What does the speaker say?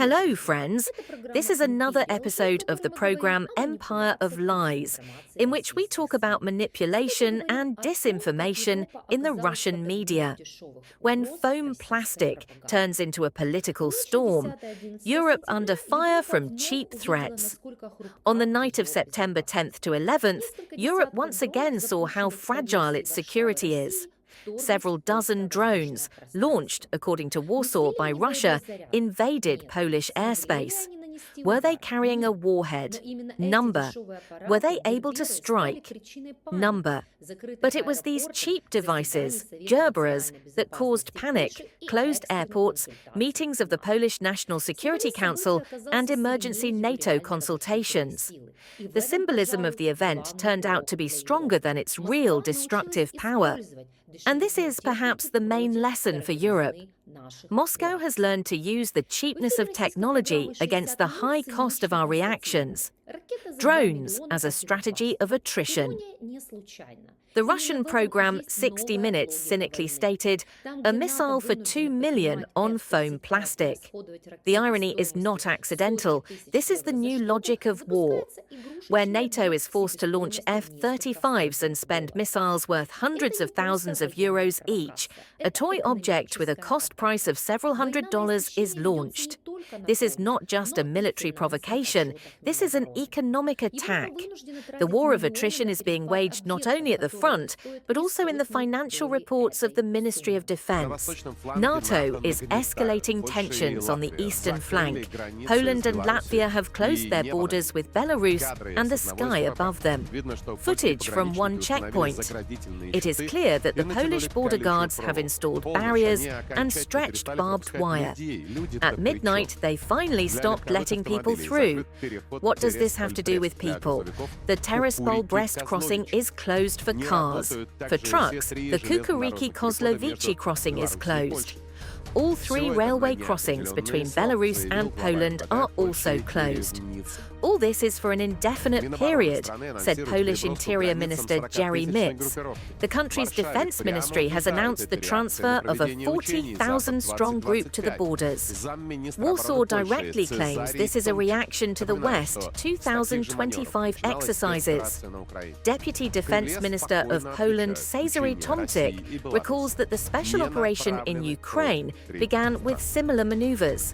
Hello, friends. This is another episode of the program Empire of Lies, in which we talk about manipulation and disinformation in the Russian media. When foam plastic turns into a political storm, Europe under fire from cheap threats. On the night of September 10th to 11th, Europe once again saw how fragile its security is. Several dozen drones, launched, according to Warsaw, by Russia, invaded Polish airspace. Were they carrying a warhead? Number. Were they able to strike? Number. But it was these cheap devices, Gerberas, that caused panic, closed airports, meetings of the Polish National Security Council, and emergency NATO consultations. The symbolism of the event turned out to be stronger than its real destructive power. And this is perhaps the main lesson for Europe. Moscow has learned to use the cheapness of technology against the high cost of our reactions. Drones as a strategy of attrition. The Russian program 60 Minutes cynically stated, "A missile for 2 million on foam plastic." The irony is not accidental. This is the new logic of war. Where NATO is forced to launch F-35s and spend missiles worth hundreds of thousands of euros each, a toy object with a cost price of several $100s is launched. This is not just a military provocation, this is an economic attack. The war of attrition is being waged not only at the front, but also in the financial reports of the Ministry of Defense. NATO is escalating tensions on the eastern flank. Poland and Latvia have closed their borders with Belarus and the sky above them. Footage from one checkpoint. It is clear that the Polish border guards have installed barriers and stretched barbed wire. At midnight, they finally stopped letting people through. What does this have to do with people? The Tiraspol-Brest crossing is closed for cars. For trucks, the Kukuriki-Kozlovice crossing is closed. All three railway crossings between Belarus and Poland are also closed. All this is for an indefinite period, said Polish Interior Minister Gerberas. The country's defense ministry has announced the transfer of a 40,000-strong group to the borders. Warsaw directly claims this is a reaction to the West 2025 exercises. Deputy Defense Minister of Poland Cezary Tomczyk recalls that the special operation in Ukraine began with similar maneuvers.